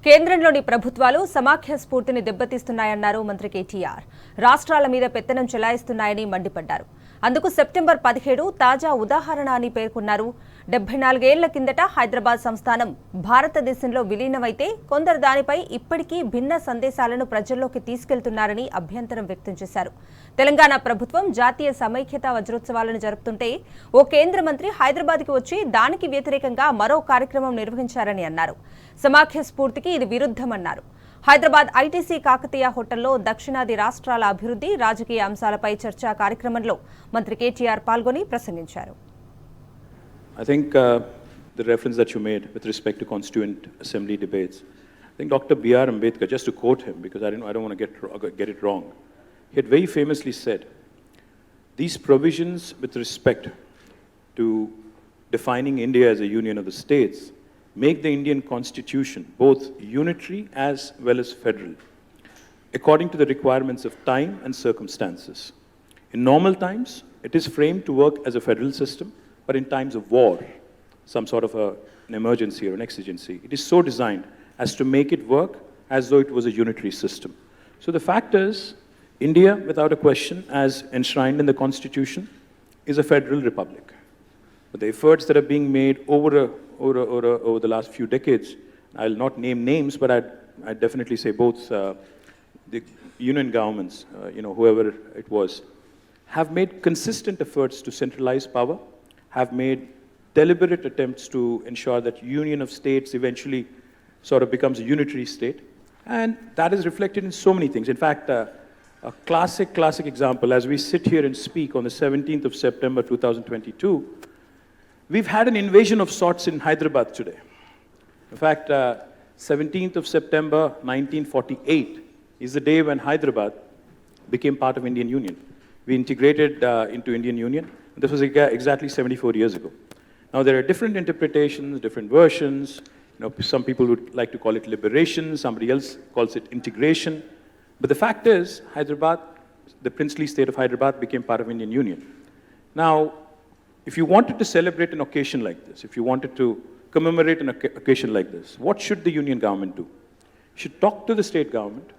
కేంద్రంలోని ప్రభుత్వాలు సమాఖ్య స్ఫూర్తిని దెబ్బతీస్తున్నాయన్నారు మంత్రి కేటీఆర్. రాష్ట్రాల మీద పెత్తనం చెలాయిస్తున్నాయని మండిపడ్డారు. అందుకు సెప్టెంబర్ 17 తాజా ఉదాహరణ అని పేర్కొన్నారు. 74 ఏళ్ల కిందట హైదరాబాద్ సంస్థానం భారతదేశంలో విలీనమైతే కొందరు దానిపై ఇప్పటికీ భిన్న సందేశాలను ప్రజల్లోకి తీసుకెళ్తున్నారని అభ్యంతరం వ్యక్తం చేశారు. తెలంగాణ ప్రభుత్వం జాతీయ సమైక్యతా వజ్రోత్సవాలను జరుపుతుంటే ఓ కేంద్ర మంత్రి హైదరాబాద్కి వచ్చి దానికి వ్యతిరేకంగా మరో కార్యక్రమం నిర్వహించారని అన్నారు. సమాఖ్య స్ఫూర్తికి ఇది విరుద్ధమన్నారు. హైదరాబాద్ ITC కాకతీయ హోటల్లో దక్షిణాది రాష్ట్రాల అభివృద్ధి రాజకీయ అంశాలపై చర్చా కార్యక్రమంలో మంత్రి KTR పాల్గొని ప్రసంగించారు. I think the reference that you made with respect to Constituent Assembly debates, I think Dr. B.R. Ambedkar, just to quote him, because I don't want to get it wrong, he had very famously said, these provisions with respect to defining India as a union of the states make the Indian constitution both unitary as well as federal, according to the requirements of time and circumstances. In normal times, it is framed to work as a federal system, but in times of war, some sort of an emergency or an exigency, it is so designed as to make it work as though it was a unitary system. So the fact is, India, without a question, as enshrined in the constitution, is a federal republic. But the efforts that are being made over the last few decades, I'll not name names, but I'd definitely say both the union governments, whoever it was, have made consistent efforts to centralize power, have made deliberate attempts to ensure that union of states eventually sort of becomes a unitary state. And that is reflected in so many things. In fact, a classic example, as we sit here and speak on the 17th of September 2022, we've had an invasion of sorts in Hyderabad today. In fact, 17th of September 1948 is the day when Hyderabad became part of Indian Union. We integrated into Indian Union. This was exactly 74 years ago. Now, there are different interpretations, different versions. Some people would like to call it liberation, somebody else calls it integration. But the fact is, Hyderabad, the princely state of Hyderabad, became part of Indian Union. Now, if you wanted to celebrate an occasion like this, if you wanted to commemorate an occasion like this, what should the union government do? You should talk to the state government,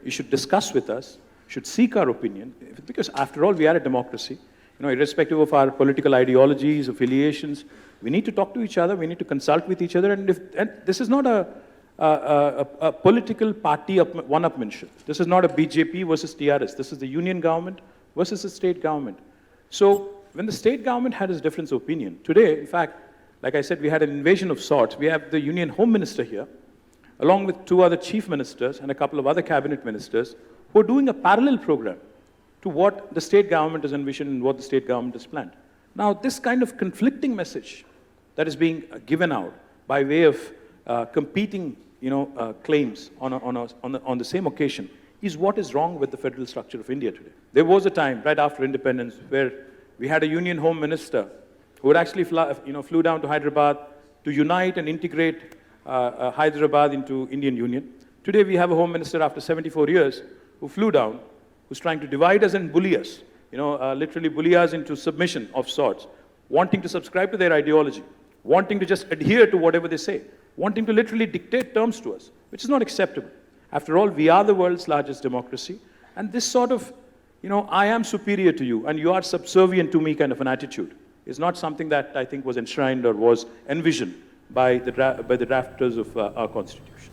you should discuss with us, you should seek our opinion, because after all, we are a democracy. Irrespective of our political ideologies, affiliations, we need to talk to each other, we need to consult with each other, and this is not a political party one-upmanship. This is not a BJP versus TRS. This is the union government versus the state government. So, when the state government had its difference of opinion, today, in fact, like I said, we had an invasion of sorts. We have the Union Home Minister here, along with 2 other chief ministers and a couple of other cabinet ministers, who are doing a parallel program to what the state government has envisioned and what the state government has planned. Now, this kind of conflicting message that is being given out by way of competing, claims on the same occasion is what is wrong with the federal structure of India today. There was a time right after independence where we had a union home minister who would actually flew down to Hyderabad to unite and integrate Hyderabad into Indian Union. Today we have a home minister after 74 years who flew down, who's trying to divide us and bully us, literally bully us into submission of sorts, wanting to subscribe to their ideology, wanting to just adhere to whatever they say, wanting to literally dictate terms to us, which is not acceptable. After all, we are the world's largest democracy, and this sort of I am superior to you and you are subservient to me kind of an attitude is not something that I think was enshrined or was envisioned by the drafters of our constitution.